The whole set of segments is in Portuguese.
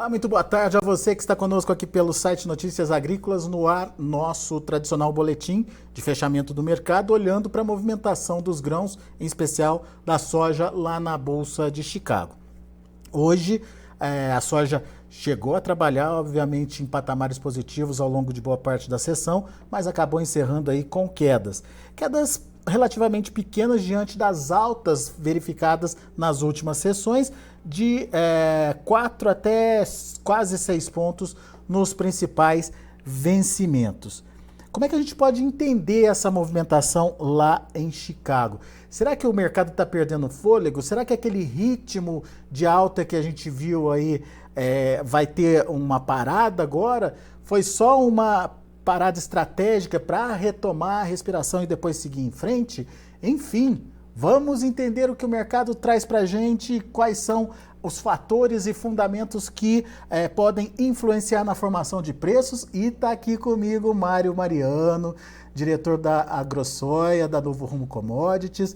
Olá, muito boa tarde a você que está conosco aqui pelo site Notícias Agrícolas, no ar, nosso tradicional boletim de fechamento do mercado, olhando para a movimentação dos grãos, em especial da soja lá na Bolsa de Chicago. Hoje, a soja chegou a trabalhar, obviamente, em patamares positivos ao longo de boa parte da sessão, mas acabou encerrando aí com quedas. Quedas relativamente pequenas diante das altas verificadas nas últimas sessões, de 4 até quase 6 pontos nos principais vencimentos. Como é que a gente pode entender essa movimentação lá em Chicago? Será que o mercado está perdendo fôlego? Será que aquele ritmo de alta que a gente viu aí vai ter uma parada agora? Foi só uma parada estratégica para retomar a respiração e depois seguir em frente? Enfim, vamos entender o que o mercado traz para a gente, quais são os fatores e fundamentos que podem influenciar na formação de preços. E está aqui comigo Mário Mariano, diretor da AgroSoia, da Novo Rumo Commodities.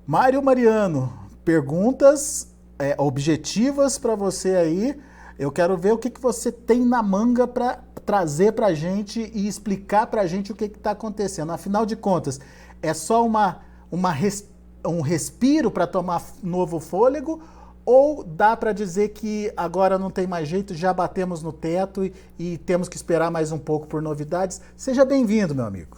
Mário Mariano, perguntas objetivas para você aí. Eu quero ver o que você tem na manga para trazer para a gente e explicar para a gente o que está acontecendo. Afinal de contas, é só um respiro para tomar novo fôlego, ou dá para dizer que agora não tem mais jeito, já batemos no teto e temos que esperar mais um pouco por novidades? Seja bem-vindo, meu amigo.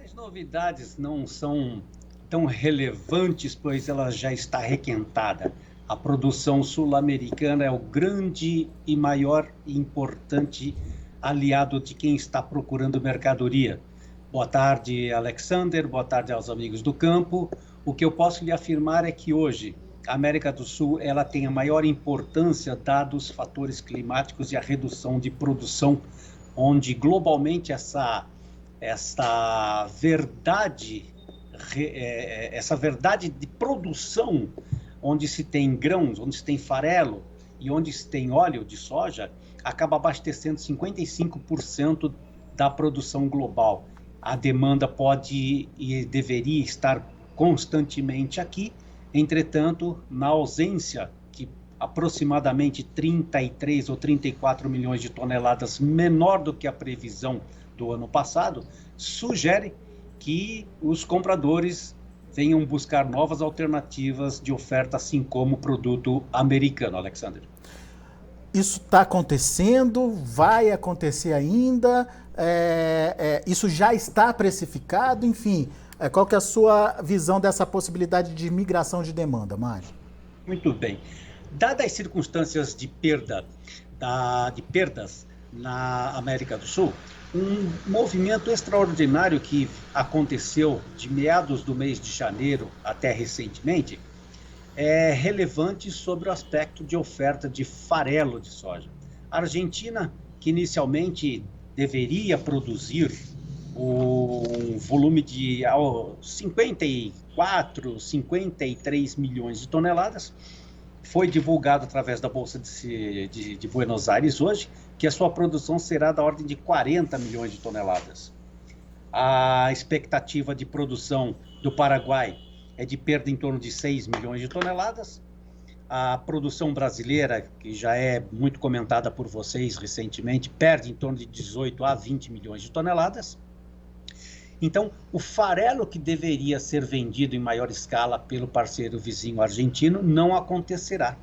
As novidades não são tão relevantes, pois ela já está requentada. A produção sul-americana é o grande e maior e importante aliado de quem está procurando mercadoria. Boa tarde, Alexander. Boa tarde aos amigos do campo. O que eu posso lhe afirmar é que hoje a América do Sul ela tem a maior importância dados os fatores climáticos e a redução de produção, onde globalmente essa verdade de produção, onde se tem grãos, onde se tem farelo e onde se tem óleo de soja, acaba abastecendo 55% da produção global. A demanda pode e deveria estar constantemente aqui, entretanto, na ausência de aproximadamente 33 ou 34 milhões de toneladas, menor do que a previsão do ano passado, sugere que os compradores venham buscar novas alternativas de oferta, assim como o produto americano, Alexander. Isso está acontecendo? Vai acontecer ainda? Isso já está precificado? Enfim, qual que é a sua visão dessa possibilidade de migração de demanda, Mário? Muito bem. Dadas as circunstâncias de perdas na América do Sul, um movimento extraordinário que aconteceu de meados do mês de janeiro até recentemente é relevante sobre o aspecto de oferta de farelo de soja. A Argentina, que inicialmente deveria produzir um volume de 54, 53 milhões de toneladas, foi divulgado através da Bolsa de Buenos Aires hoje que a sua produção será da ordem de 40 milhões de toneladas. A expectativa de produção do Paraguai é de perda em torno de 6 milhões de toneladas. A produção brasileira, que já é muito comentada por vocês recentemente, perde em torno de 18 a 20 milhões de toneladas. Então, o farelo que deveria ser vendido em maior escala pelo parceiro vizinho argentino não acontecerá.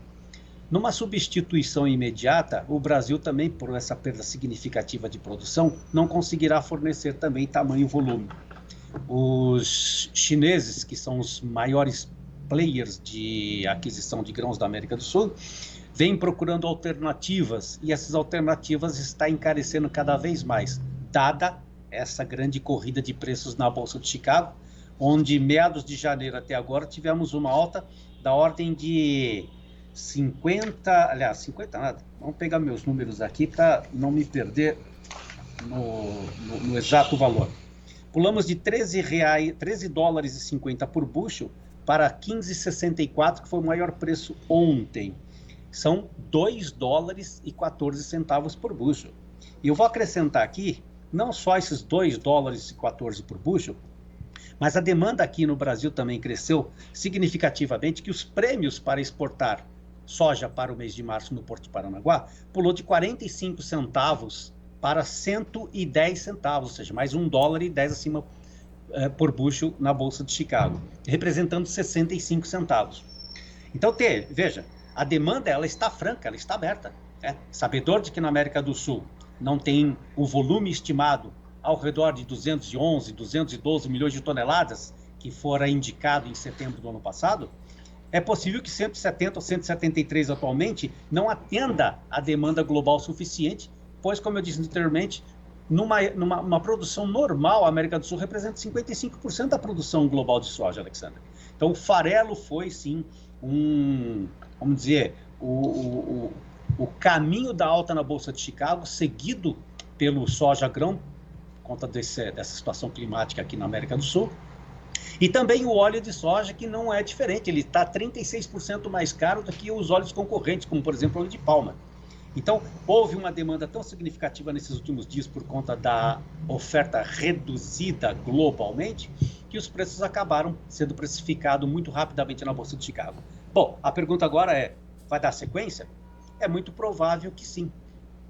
Numa substituição imediata, o Brasil também, por essa perda significativa de produção, não conseguirá fornecer também tamanho volume. Os chineses, que são os maiores players de aquisição de grãos da América do Sul, vêm procurando alternativas, e essas alternativas estão encarecendo cada vez mais, dada essa grande corrida de preços na Bolsa de Chicago, onde meados de janeiro até agora tivemos uma alta da ordem de 50 nada, vamos pegar meus números aqui para não me perder no exato valor. Pulamos de 13 dólares e 50 por bushel para 15,64, que foi o maior preço ontem. São 2 dólares e 14 centavos por bushel. E eu vou acrescentar aqui, não só esses 2 dólares e 14 por bushel, mas a demanda aqui no Brasil também cresceu significativamente, que os prêmios para exportar soja para o mês de março no Porto de Paranaguá pulou de 45 centavos para 110 centavos, ou seja, mais $1,10 acima por bushel na Bolsa de Chicago, representando 65 centavos. Então, veja, a demanda ela está franca, ela está aberta. Sabedor de que na América do Sul não tem o volume estimado ao redor de 211, 212 milhões de toneladas que fora indicado em setembro do ano passado, é possível que 170 ou 173 atualmente não atenda a demanda global suficiente, pois, como eu disse anteriormente, numa produção normal, a América do Sul representa 55% da produção global de soja, Alexandre. Então, o farelo foi, sim, vamos dizer, o caminho da alta na Bolsa de Chicago, seguido pelo soja-grão, por conta dessa situação climática aqui na América do Sul. E também o óleo de soja, que não é diferente, ele está 36% mais caro do que os óleos concorrentes, como, por exemplo, o óleo de palma. Então, houve uma demanda tão significativa nesses últimos dias por conta da oferta reduzida globalmente, que os preços acabaram sendo precificados muito rapidamente na Bolsa de Chicago. Bom, a pergunta agora é, vai dar sequência? É muito provável que sim,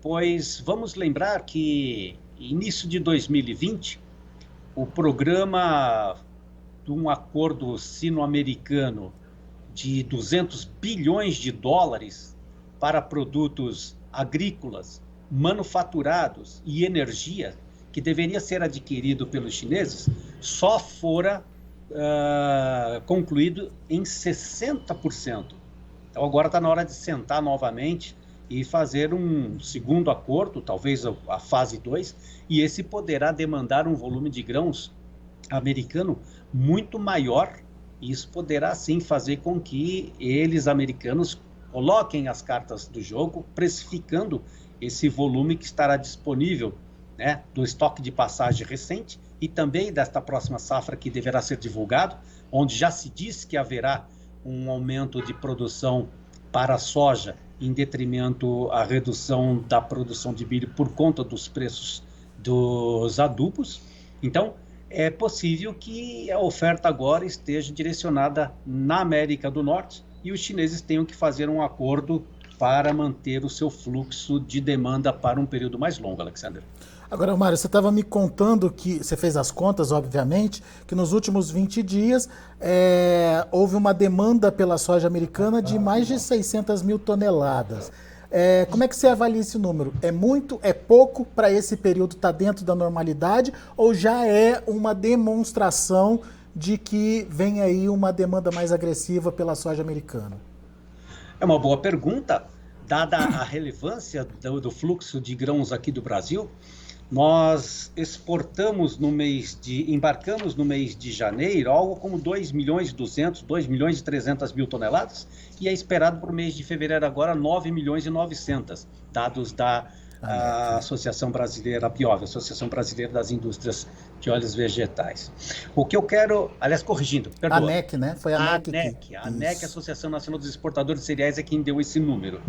pois vamos lembrar que início de 2020, o programa de um acordo sino-americano de 200 bilhões de dólares para produtos agrícolas, manufaturados e energia, que deveria ser adquirido pelos chineses, só fora concluído em 60%. Então agora está na hora de sentar novamente e fazer um segundo acordo, talvez a fase 2, e esse poderá demandar um volume de grãos americano muito maior, e isso poderá sim fazer com que eles, americanos, coloquem as cartas do jogo, precificando esse volume que estará disponível, né, do estoque de passagem recente e também desta próxima safra que deverá ser divulgado, onde já se diz que haverá um aumento de produção para a soja em detrimento à redução da produção de milho por conta dos preços dos adubos. Então, é possível que a oferta agora esteja direcionada na América do Norte e os chineses tenham que fazer um acordo para manter o seu fluxo de demanda para um período mais longo, Alexander. Agora, Mário, você estava me contando que, você fez as contas, obviamente, que nos últimos 20 dias houve uma demanda pela soja americana de mais de 600 mil toneladas. Como é que você avalia esse número? É muito, é pouco para esse período estar dentro da normalidade ou já é uma demonstração de que vem aí uma demanda mais agressiva pela soja americana? É uma boa pergunta, dada a relevância do fluxo de grãos aqui do Brasil. Nós embarcamos no mês de janeiro algo como 2.200.000 toneladas e é esperado para o mês de fevereiro agora 9.900.000, dados da Associação Brasileira BIOV, Associação Brasileira das Indústrias de Óleos Vegetais. O que eu quero, aliás, corrigindo, perdoa. ANEC, né? Foi a ANEC. A ANEC, Associação Nacional dos Exportadores de Cereais, é quem deu esse número.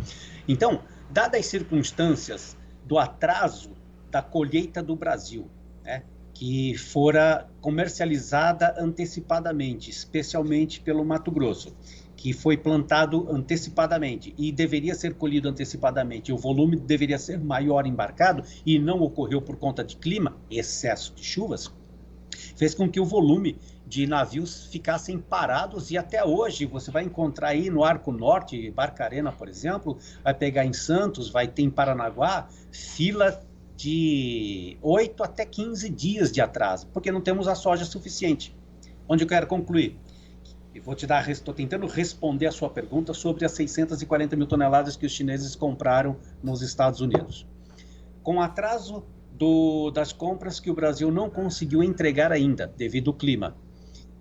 Então, dadas as circunstâncias do atraso da colheita do Brasil, né, que fora comercializada antecipadamente, especialmente pelo Mato Grosso, que foi plantado antecipadamente e deveria ser colhido antecipadamente, o volume deveria ser maior embarcado e não ocorreu por conta de clima, excesso de chuvas, fez com que o volume de navios ficassem parados e até hoje você vai encontrar aí no Arco Norte, Barcarena, por exemplo, vai pegar em Santos, vai ter em Paranaguá, fila de 8 até 15 dias de atraso, porque não temos a soja suficiente. Onde eu quero concluir? E estou tentando responder a sua pergunta sobre as 640 mil toneladas que os chineses compraram nos Estados Unidos. Com o atraso das compras que o Brasil não conseguiu entregar ainda, devido ao clima,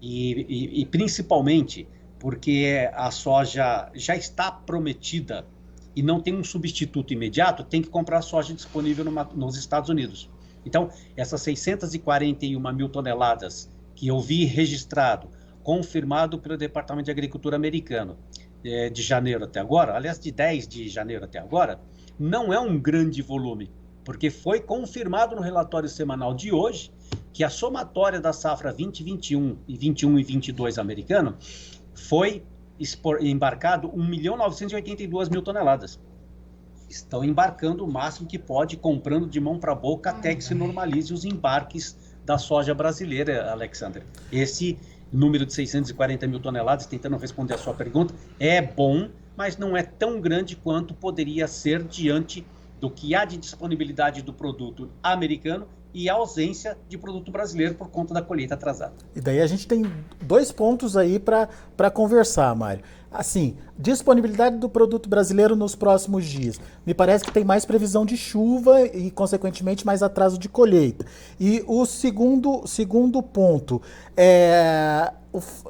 e principalmente porque a soja já está prometida e não tem um substituto imediato, tem que comprar soja disponível nos Estados Unidos. Então, essas 641 mil toneladas que eu vi registrado, confirmado pelo Departamento de Agricultura americano, de janeiro até agora, aliás, de 10 de janeiro até agora, não é um grande volume, porque foi confirmado no relatório semanal de hoje que a somatória da safra 2021 e 21 e 22 americano foi embarcado 1.982.000 toneladas. Estão embarcando o máximo que pode, comprando de mão para boca até que se normalize os embarques da soja brasileira, Alexander. Esse número de 640.000 toneladas, tentando responder a sua pergunta, é bom, mas não é tão grande quanto poderia ser diante do que há de disponibilidade do produto americano e a ausência de produto brasileiro por conta da colheita atrasada. E daí a gente tem 2 pontos aí para conversar, Mário. Assim, disponibilidade do produto brasileiro nos próximos dias. Me parece que tem mais previsão de chuva e, consequentemente, mais atraso de colheita. E o segundo ponto,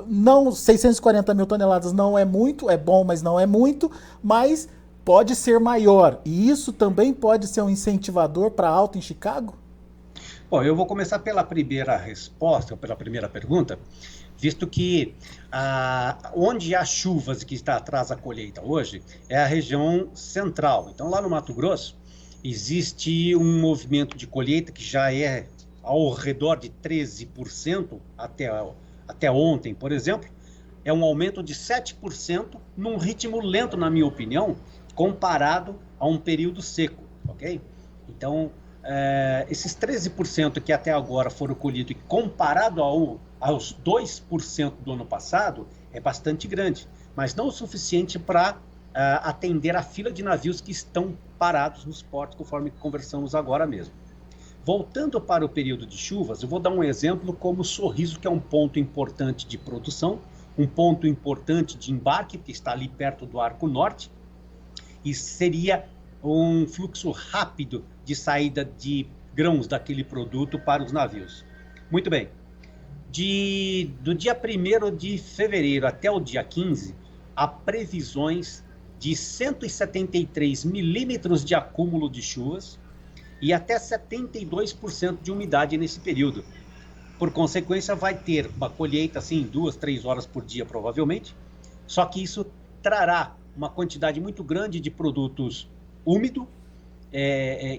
não 640.000 toneladas não é muito, é bom, mas não é muito, mas pode ser maior. E isso também pode ser um incentivador para a alta em Chicago? Bom, eu vou começar pela primeira resposta, pela primeira pergunta, visto que onde há chuvas que está atrás da colheita hoje é a região central. Então, lá no Mato Grosso, existe um movimento de colheita que já é ao redor de 13% até ontem, por exemplo. É um aumento de 7% num ritmo lento, na minha opinião, comparado a um período seco, ok? Então, esses 13% que até agora foram colhidos, e comparado aos 2% do ano passado, é bastante grande, mas não o suficiente para atender a fila de navios que estão parados nos portos, conforme conversamos agora mesmo. Voltando para o período de chuvas, eu vou dar um exemplo como Sorriso, que é um ponto importante de produção, um ponto importante de embarque, que está ali perto do Arco Norte, e seria um fluxo rápido de saída de grãos daquele produto para os navios. Muito bem. Do dia 1º de fevereiro até o dia 15, há previsões de 173 milímetros de acúmulo de chuvas e até 72% de umidade nesse período. Por consequência, vai ter uma colheita assim, 2, 3 horas por dia, provavelmente, só que isso trará uma quantidade muito grande de produtos úmido,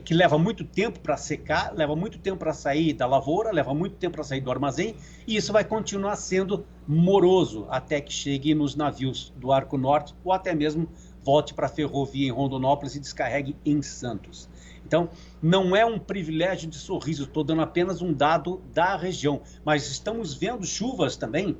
que leva muito tempo para secar, leva muito tempo para sair da lavoura, leva muito tempo para sair do armazém, e isso vai continuar sendo moroso até que chegue nos navios do Arco Norte, ou até mesmo volte para a ferrovia em Rondonópolis e descarregue em Santos. Então, não é um privilégio de Sorriso, estou dando apenas um dado da região, mas estamos vendo chuvas também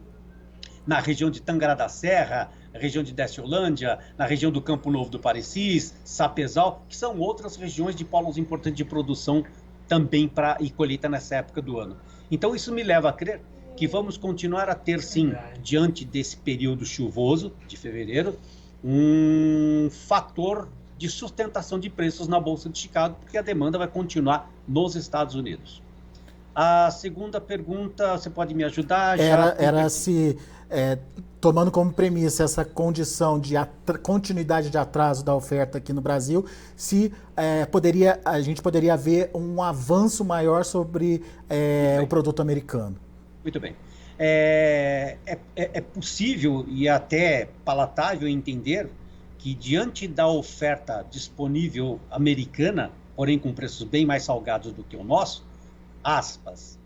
na região de Tangará da Serra, na região de Desciolândia, na região do Campo Novo do Parecis, Sapezal, que são outras regiões de polos importantes de produção também e colheita nessa época do ano. Então isso me leva a crer que vamos continuar a ter, sim, diante desse período chuvoso de fevereiro, um fator de sustentação de preços na Bolsa de Chicago, porque a demanda vai continuar nos Estados Unidos. A segunda pergunta, você pode me ajudar? Era se, tomando como premissa essa condição de continuidade de atraso da oferta aqui no Brasil, se a gente poderia ver um avanço maior sobre o produto americano. Muito bem. É possível e até palatável entender que, diante da oferta disponível americana, porém com preços bem mais salgados do que o nosso, aspas,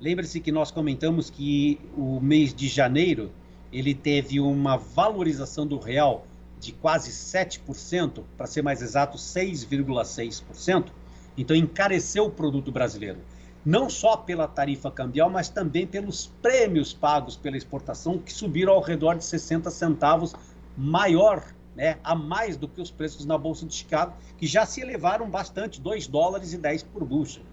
lembre-se que nós comentamos que o mês de janeiro ele teve uma valorização do real de quase 7%, para ser mais exato, 6,6%, então encareceu o produto brasileiro, não só pela tarifa cambial, mas também pelos prêmios pagos pela exportação, que subiram ao redor de 60 centavos maior, a mais do que os preços na Bolsa de Chicago, que já se elevaram bastante, $2,10 por bushel.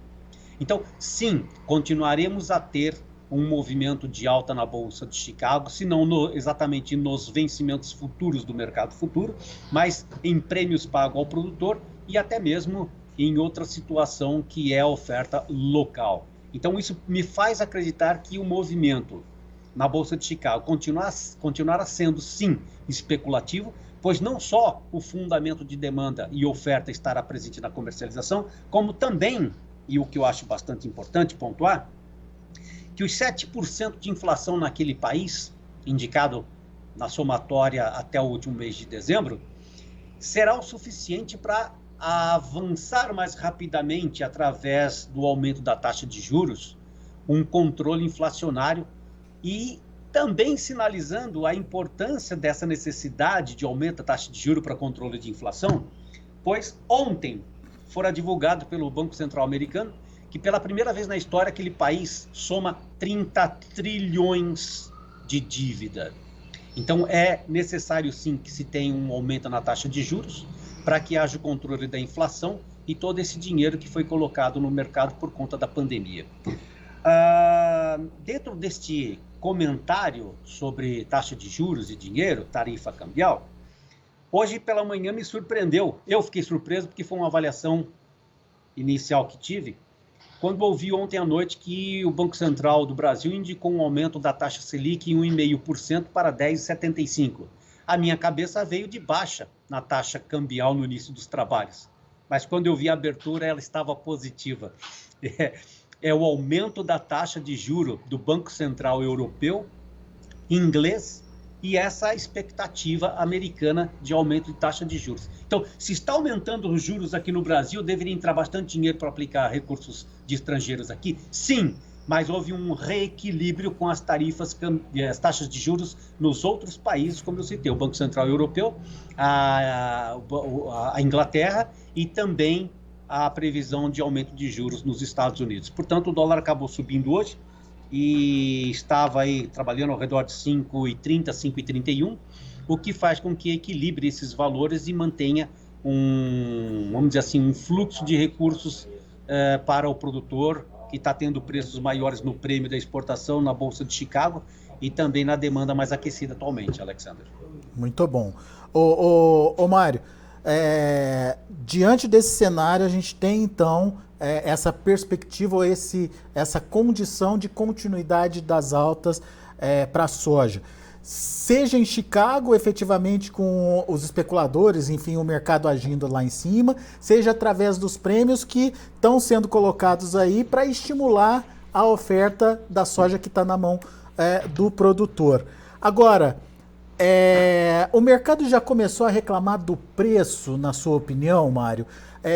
Então, sim, continuaremos a ter um movimento de alta na Bolsa de Chicago, se não exatamente nos vencimentos futuros do mercado futuro, mas em prêmios pagos ao produtor e até mesmo em outra situação que é a oferta local. Então, isso me faz acreditar que o movimento na Bolsa de Chicago continuará sendo, sim, especulativo, pois não só o fundamento de demanda e oferta estará presente na comercialização, como também, e o que eu acho bastante importante pontuar, que os 7% de inflação naquele país, indicado na somatória até o último mês de dezembro, será o suficiente para avançar mais rapidamente, através do aumento da taxa de juros, um controle inflacionário e também sinalizando a importância dessa necessidade de aumento da taxa de juros para controle de inflação, pois ontem fora divulgado pelo Banco Central americano que pela primeira vez na história aquele país soma 30 trilhões de dívida. Então é necessário sim que se tenha um aumento na taxa de juros para que haja o controle da inflação e todo esse dinheiro que foi colocado no mercado por conta da pandemia. Dentro deste comentário sobre taxa de juros e dinheiro, tarifa cambial, hoje pela manhã me surpreendeu. Eu fiquei surpreso porque foi uma avaliação inicial que tive, quando ouvi ontem à noite que o Banco Central do Brasil indicou um aumento da taxa Selic em 1,5% para 10,75%. A minha cabeça veio de baixa na taxa cambial no início dos trabalhos, mas quando eu vi a abertura ela estava positiva. É o aumento da taxa de juro do Banco Central Europeu, inglês, e essa expectativa americana de aumento de taxa de juros. Então, se está aumentando os juros aqui no Brasil, deveria entrar bastante dinheiro para aplicar recursos de estrangeiros aqui? Sim, mas houve um reequilíbrio com as tarifas, as taxas de juros nos outros países, como eu citei, o Banco Central Europeu, a Inglaterra e também a previsão de aumento de juros nos Estados Unidos. Portanto, o dólar acabou subindo hoje e estava aí trabalhando ao redor de 5,30, 5,31, o que faz com que equilibre esses valores e mantenha vamos dizer assim, um fluxo de recursos para o produtor, que está tendo preços maiores no prêmio da exportação na Bolsa de Chicago e também na demanda mais aquecida atualmente, Alexander. Muito bom. Ô Mário, diante desse cenário, a gente tem então essa perspectiva ou essa condição de continuidade das altas para a soja. Seja em Chicago, efetivamente com os especuladores, enfim, o mercado agindo lá em cima, seja através dos prêmios que estão sendo colocados aí para estimular a oferta da soja que está na mão do produtor. Agora, o mercado já começou a reclamar do preço, na sua opinião, Mário?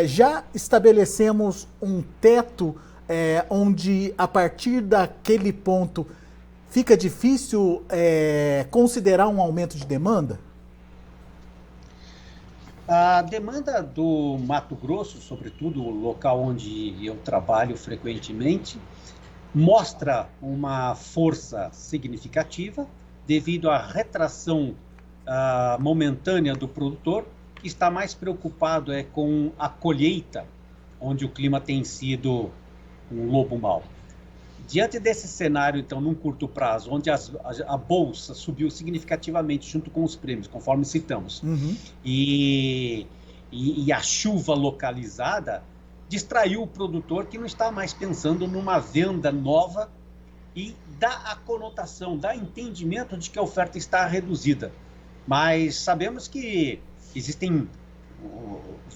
Já estabelecemos um teto onde, a partir daquele ponto, fica difícil considerar um aumento de demanda? A demanda do Mato Grosso, sobretudo o local onde eu trabalho frequentemente, mostra uma força significativa devido à retração momentânea do produtor, que está mais preocupado com a colheita, onde o clima tem sido um lobo mau. Diante desse cenário, então, num curto prazo, onde a Bolsa subiu significativamente junto com os prêmios, conforme citamos, e a chuva localizada distraiu o produtor, que não está mais pensando numa venda nova, e dá a conotação, dá entendimento de que a oferta está reduzida. Mas sabemos que existem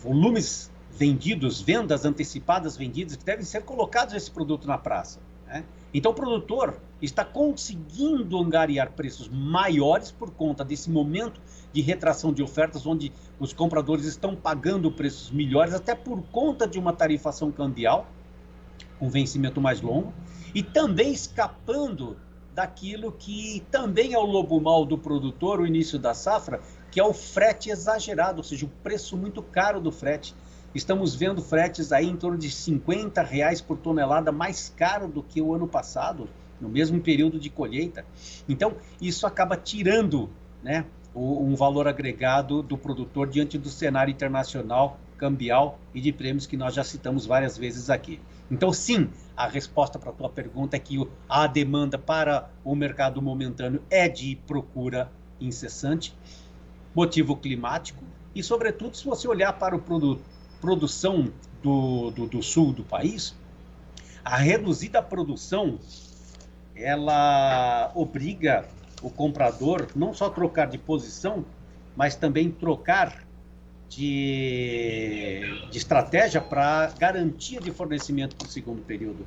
volumes vendidos, vendas antecipadas vendidas, que devem ser colocados esse produto na praça, né? Então o produtor está conseguindo angariar preços maiores por conta desse momento de retração de ofertas, onde os compradores estão pagando preços melhores, até por conta de uma tarifação cambial, com vencimento mais longo, e também escapando daquilo que também é o lobo mau do produtor, o início da safra, que é o frete exagerado, ou seja, o preço muito caro do frete. Estamos vendo fretes aí em torno de R$50 por tonelada, mais caro do que o ano passado, no mesmo período de colheita. Então, isso acaba tirando, né, um valor agregado do produtor diante do cenário internacional, cambial e de prêmios que nós já citamos várias vezes aqui. Então, sim, a resposta para a tua pergunta é que a demanda para o mercado momentâneo é de procura incessante, motivo climático, e, sobretudo, se você olhar para a produção do sul do país, a reduzida produção, ela obriga o comprador não só a trocar de posição, mas também trocar de estratégia para garantia de fornecimento para o segundo período.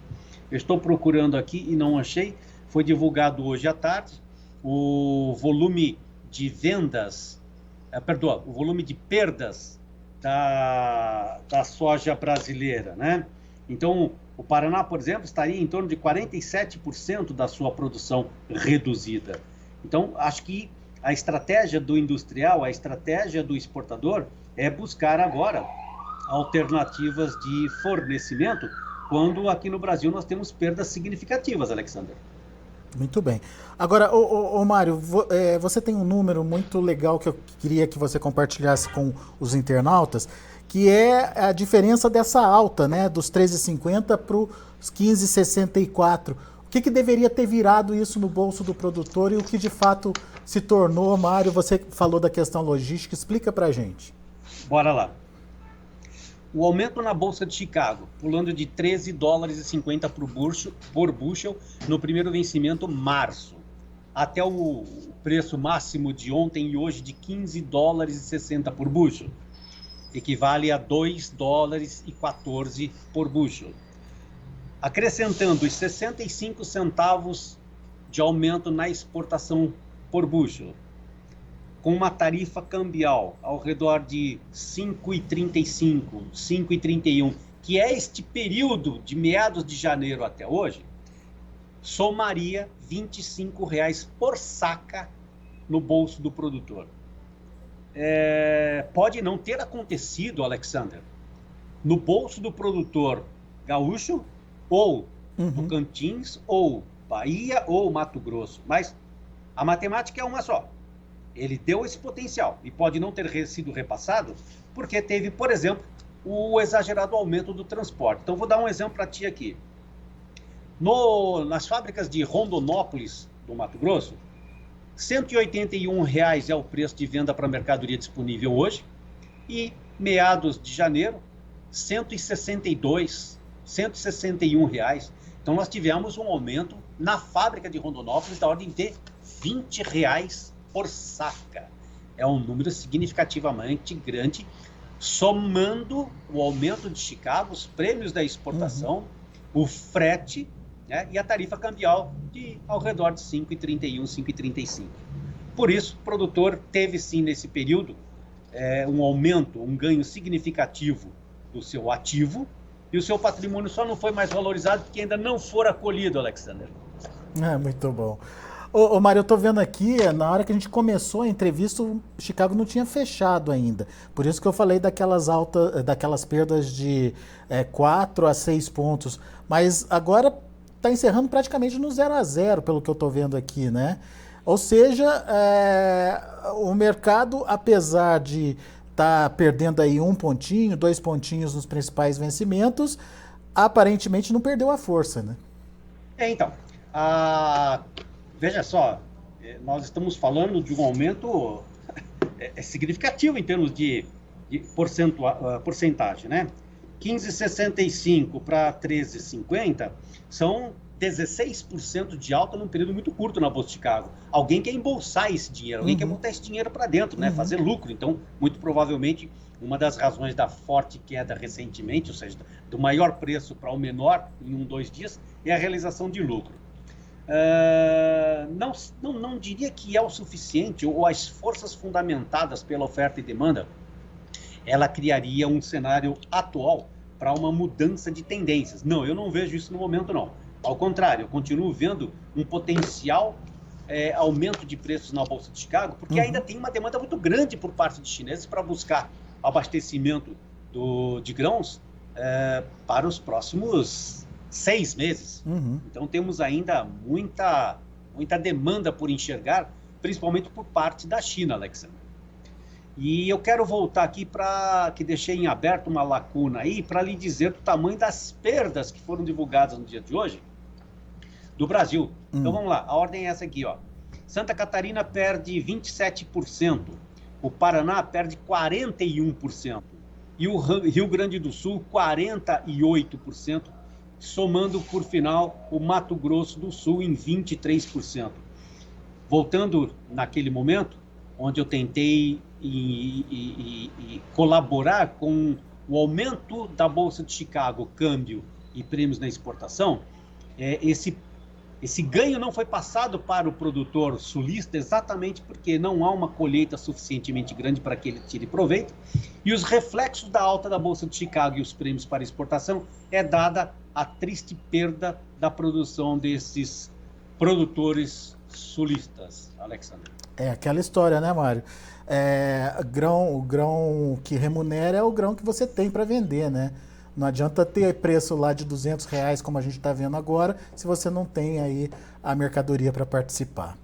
Eu estou procurando aqui e não achei, foi divulgado hoje à tarde, o volume de vendas, o volume de perdas da soja brasileira, né? Então, o Paraná, por exemplo, estaria em torno de 47% da sua produção reduzida. Então, acho que a estratégia do industrial, a estratégia do exportador é buscar agora alternativas de fornecimento, quando aqui no Brasil nós temos perdas significativas, Alexander. Muito bem. Agora, Mário, você tem um número muito legal que eu queria que você compartilhasse com os internautas, que é a diferença dessa alta, né, dos 13,50 para os 15,64. O que deveria ter virado isso no bolso do produtor e o que de fato se tornou, Mário? Você falou da questão logística, explica para a gente. Bora lá. O aumento na Bolsa de Chicago, pulando de 13 dólares e 50 por bushel no primeiro vencimento, março, até o preço máximo de ontem e hoje de 15 dólares e 60 por bushel, equivale a 2 dólares e 14 por bushel. Acrescentando os 65 centavos de aumento na exportação por bushel, com uma tarifa cambial ao redor de 5,35, 5,31, que é este período de meados de janeiro até hoje, somaria R$ 25,00 por saca no bolso do produtor. Pode não ter acontecido, Alexander, no bolso do produtor gaúcho, ou Tocantins, ou Bahia, ou Mato Grosso, mas a matemática é uma só. Ele deu esse potencial e pode não ter sido repassado porque teve, por exemplo, o exagerado aumento do transporte. Então, vou dar um exemplo para ti aqui. Nas fábricas de Rondonópolis, do Mato Grosso, R$ 181,00 é o preço de venda para mercadoria disponível hoje, e meados de janeiro, R$ 162,00, R$ 161,00. Então, nós tivemos um aumento na fábrica de Rondonópolis da ordem de R$ 20,00 por saca. É um número significativamente grande, somando o aumento de Chicago, os prêmios da exportação, o frete, né, e a tarifa cambial de ao redor de 5,31, 5,35. Por isso, o produtor teve sim nesse período um aumento, um ganho significativo do seu ativo, e o seu patrimônio só não foi mais valorizado porque ainda não fora colhido, Alexander. Muito bom. Mário, eu tô vendo aqui, na hora que a gente começou a entrevista, o Chicago não tinha fechado ainda. Por isso que eu falei daquelas perdas de 4 a 6 pontos. Mas agora está encerrando praticamente no 0-0, pelo que eu tô vendo aqui, né? Ou seja, o mercado, apesar de estar perdendo aí 1 pontinho, 2 pontinhos nos principais vencimentos, aparentemente não perdeu a força, né? Então, veja só, nós estamos falando de um aumento significativo em termos de porcentagem, né? 15,65 para 13,50 são 16% de alta num período muito curto na Bolsa de Chicago. Alguém quer embolsar esse dinheiro, alguém quer botar esse dinheiro para dentro, né? Fazer lucro. Então, muito provavelmente, uma das razões da forte queda recentemente, ou seja, do maior preço para o menor em 2 dias, é a realização de lucro. Não diria que é o suficiente, ou as forças fundamentadas pela oferta e demanda, ela criaria um cenário atual para uma mudança de tendências. Não, eu não vejo isso no momento, não. Ao contrário, eu continuo vendo um potencial aumento de preços na Bolsa de Chicago, porque ainda tem uma demanda muito grande por parte de chineses para buscar abastecimento de grãos para os próximos 6 meses. Então temos ainda muita demanda por enxergar, principalmente por parte da China, Alexandre. E eu quero voltar aqui que deixei em aberto uma lacuna aí, para lhe dizer do tamanho das perdas que foram divulgadas no dia de hoje do Brasil. Então vamos lá, a ordem é essa aqui, ó. Santa Catarina perde 27%, o Paraná perde 41%, e o Rio Grande do Sul 48%, somando por final o Mato Grosso do Sul em 23%. Voltando naquele momento, onde eu tentei colaborar com o aumento da Bolsa de Chicago, câmbio e prêmios na exportação, esse ganho não foi passado para o produtor sulista exatamente porque não há uma colheita suficientemente grande para que ele tire proveito, e os reflexos da alta da Bolsa de Chicago e os prêmios para exportação é dada a triste perda da produção desses produtores sulistas, Alexandre. É aquela história, né, Mário? O grão que remunera é o grão que você tem para vender, né? Não adianta ter preço lá de R$ 200, como a gente está vendo agora, se você não tem aí a mercadoria para participar.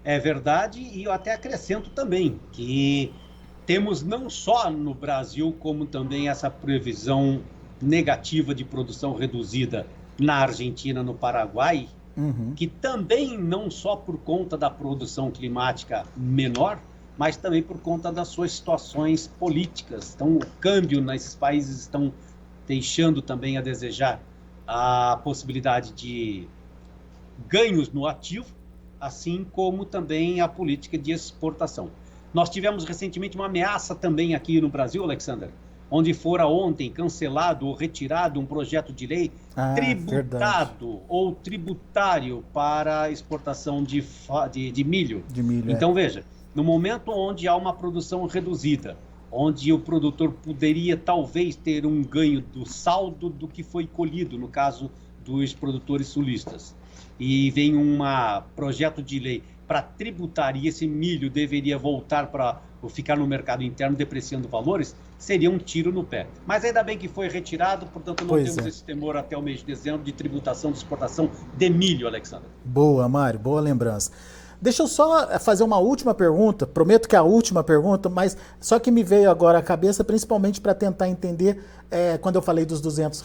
É verdade, e eu até acrescento também que temos não só no Brasil, como também essa previsão negativa de produção reduzida na Argentina, no Paraguai, que também não só por conta da produção climática menor, mas também por conta das suas situações políticas. Então, o câmbio nesses países estão deixando também a desejar a possibilidade de ganhos no ativo, assim como também a política de exportação. Nós tivemos recentemente uma ameaça também aqui no Brasil, Alexander, onde fora ontem cancelado ou retirado um projeto de lei tributado ou tributário para a exportação de milho. Então, veja, no momento onde há uma produção reduzida, onde o produtor poderia talvez ter um ganho do saldo do que foi colhido, no caso dos produtores sulistas, e vem um projeto de lei para tributar e esse milho deveria voltar para ficar no mercado interno depreciando valores, seria um tiro no pé. Mas ainda bem que foi retirado, portanto não temos esse temor até o mês de dezembro de tributação de exportação de milho, Alexandre. Boa, Mário, boa lembrança. Deixa eu só fazer uma última pergunta, prometo que é a última pergunta, mas só que me veio agora à cabeça, principalmente para tentar entender, quando eu falei dos R$ 200,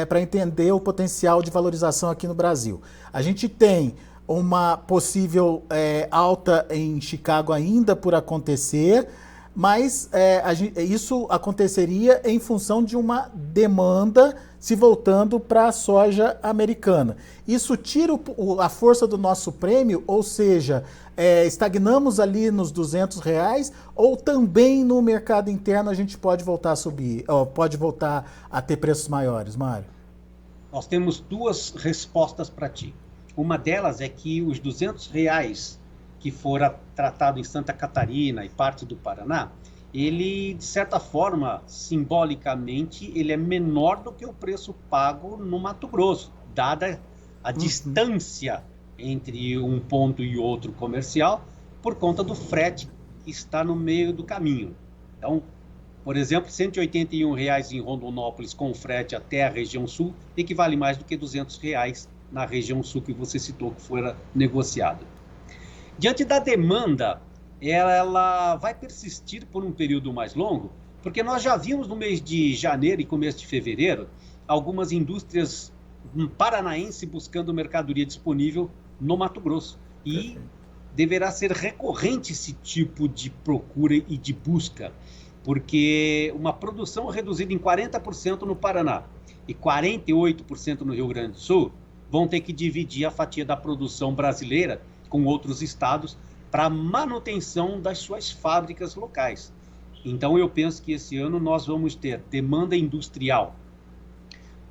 para entender o potencial de valorização aqui no Brasil. A gente tem uma possível alta em Chicago ainda por acontecer, mas isso aconteceria em função de uma demanda se voltando para a soja americana. Isso tira a força do nosso prêmio, ou seja, estagnamos ali nos R$ 200, ou também no mercado interno a gente pode voltar a subir, pode voltar a ter preços maiores, Mário? Nós temos duas respostas para ti. Uma delas é que os R$ 200 que fora tratado em Santa Catarina e parte do Paraná, ele, de certa forma, simbolicamente, ele é menor do que o preço pago no Mato Grosso, dada a distância entre um ponto e outro comercial, por conta do frete que está no meio do caminho. Então, por exemplo, R$ 181 em Rondonópolis com frete até a região sul, equivale mais do que R$ 200 na região sul que você citou que fora negociado. Diante da demanda, ela vai persistir por um período mais longo, porque nós já vimos no mês de janeiro e começo de fevereiro algumas indústrias paranaenses buscando mercadoria disponível no Mato Grosso. E deverá ser recorrente esse tipo de procura e de busca, porque uma produção reduzida em 40% no Paraná e 48% no Rio Grande do Sul vão ter que dividir a fatia da produção brasileira com outros estados para manutenção das suas fábricas locais. Então eu penso que esse ano nós vamos ter demanda industrial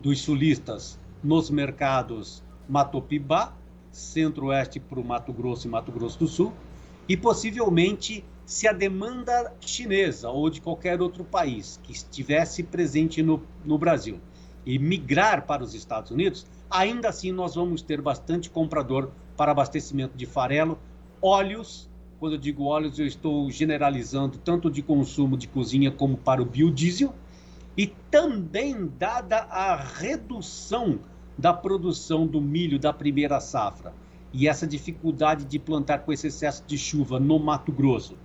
dos sulistas nos mercados Matopibá, Centro-Oeste para o Mato Grosso e Mato Grosso do Sul, e possivelmente se a demanda chinesa ou de qualquer outro país que estivesse presente no Brasil e migrar para os Estados Unidos, ainda assim nós vamos ter bastante comprador para abastecimento de farelo, óleos. Quando eu digo óleos, eu estou generalizando tanto de consumo de cozinha como para o biodiesel, e também dada a redução da produção do milho da primeira safra e essa dificuldade de plantar com esse excesso de chuva no Mato Grosso,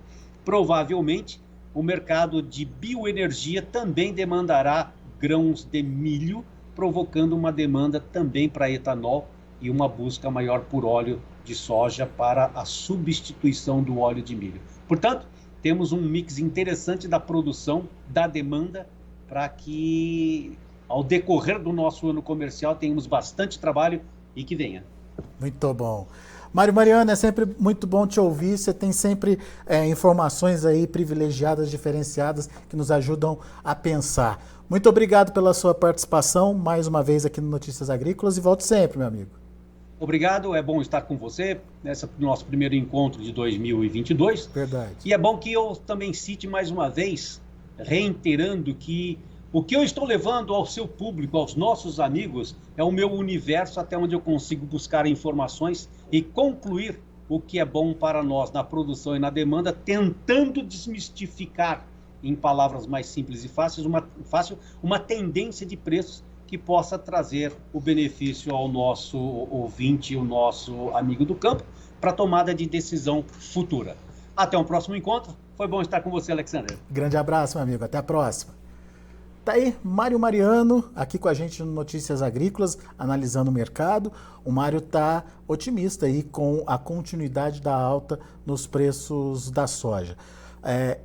provavelmente o mercado de bioenergia também demandará grãos de milho, provocando uma demanda também para etanol e uma busca maior por óleo de soja para a substituição do óleo de milho. Portanto, temos um mix interessante da produção, da demanda, para que ao decorrer do nosso ano comercial tenhamos bastante trabalho e que venha. Muito bom. Mário Mariano, é sempre muito bom te ouvir, você tem sempre informações aí privilegiadas, diferenciadas, que nos ajudam a pensar. Muito obrigado pela sua participação, mais uma vez aqui no Notícias Agrícolas, e volte sempre, meu amigo. Obrigado, é bom estar com você nesse nosso primeiro encontro de 2022. Verdade. E é bom que eu também cite mais uma vez, reiterando que O que eu estou levando ao seu público, aos nossos amigos, é o meu universo até onde eu consigo buscar informações e concluir o que é bom para nós na produção e na demanda, tentando desmistificar, em palavras mais simples e fáceis, uma tendência de preços que possa trazer o benefício ao nosso ouvinte, o nosso amigo do campo, para tomada de decisão futura. Até um próximo encontro. Foi bom estar com você, Alexandre. Grande abraço, meu amigo. Até a próxima. Tá aí, Mário Mariano, aqui com a gente no Notícias Agrícolas, analisando o mercado. O Mário tá otimista aí com a continuidade da alta nos preços da soja.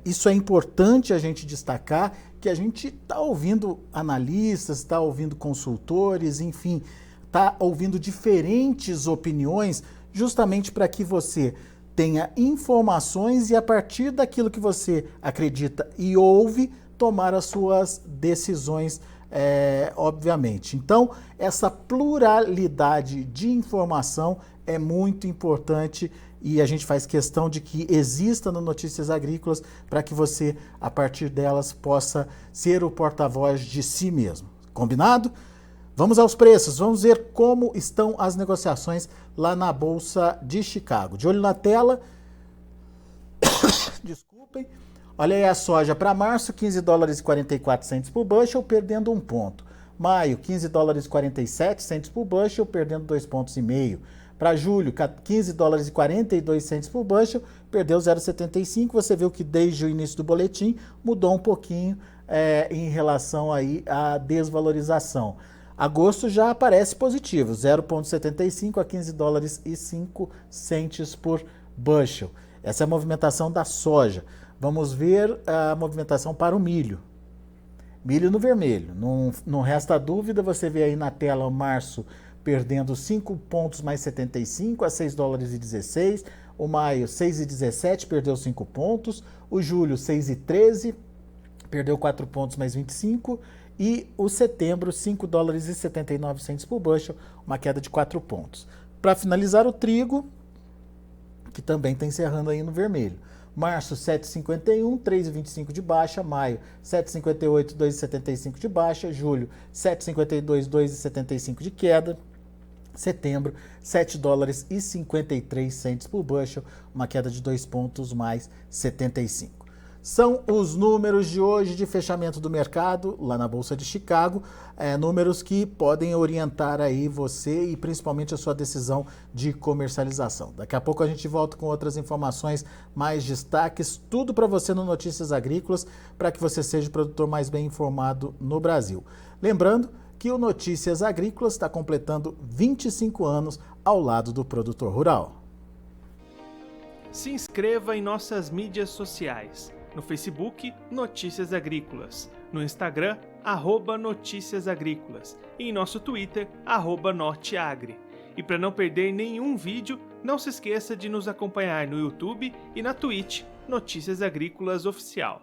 Isso é importante a gente destacar, que a gente está ouvindo analistas, está ouvindo consultores, enfim, está ouvindo diferentes opiniões, justamente para que você tenha informações e, a partir daquilo que você acredita e ouve, tomar as suas decisões, obviamente. Então, essa pluralidade de informação é muito importante e a gente faz questão de que exista no Notícias Agrícolas para que você, a partir delas, possa ser o porta-voz de si mesmo. Combinado? Vamos aos preços, vamos ver como estão as negociações lá na Bolsa de Chicago. De olho na tela, desculpem, olha aí a soja para março, 15 dólares e 44 centes por bushel, perdendo 1 ponto. Maio, 15 dólares e 47 centes por bushel, perdendo 2,5 pontos. Para julho, 15 dólares e 42 centes por bushel, perdeu 0,75. Você viu que desde o início do boletim mudou um pouquinho em relação aí à desvalorização. Agosto já aparece positivo, 0,75 a 15 dólares e 5 centes por bushel. Essa é a movimentação da soja. Vamos ver a movimentação para o milho. Milho no vermelho. Não resta dúvida, você vê aí na tela o março perdendo 5 pontos mais 75 a 6 dólares e 16. O maio, 6,17, perdeu 5 pontos. O julho, 6,13, perdeu 4 pontos mais 25. E o setembro, 5 dólares e 79 centes por bushel, uma queda de 4 pontos. Para finalizar, o trigo, que também está encerrando aí no vermelho. Março, 7,51, 3,25 de baixa. Maio, 7,58, 2,75 de baixa. Julho, 7,52, 2,75 de queda. Setembro, 7 dólares e 53 centes por bushel, uma queda de 2 pontos mais 75. São os números de hoje de fechamento do mercado lá na Bolsa de Chicago, números que podem orientar aí você e principalmente a sua decisão de comercialização. Daqui a pouco a gente volta com outras informações, mais destaques, tudo para você no Notícias Agrícolas, para que você seja o produtor mais bem informado no Brasil. Lembrando que o Notícias Agrícolas está completando 25 anos ao lado do produtor rural. Se inscreva em nossas mídias sociais. No Facebook, Notícias Agrícolas. No Instagram, @Notícias Agrícolas. E em nosso Twitter, @Norteagri. E para não perder nenhum vídeo, não se esqueça de nos acompanhar no YouTube e na Twitch, Notícias Agrícolas Oficial.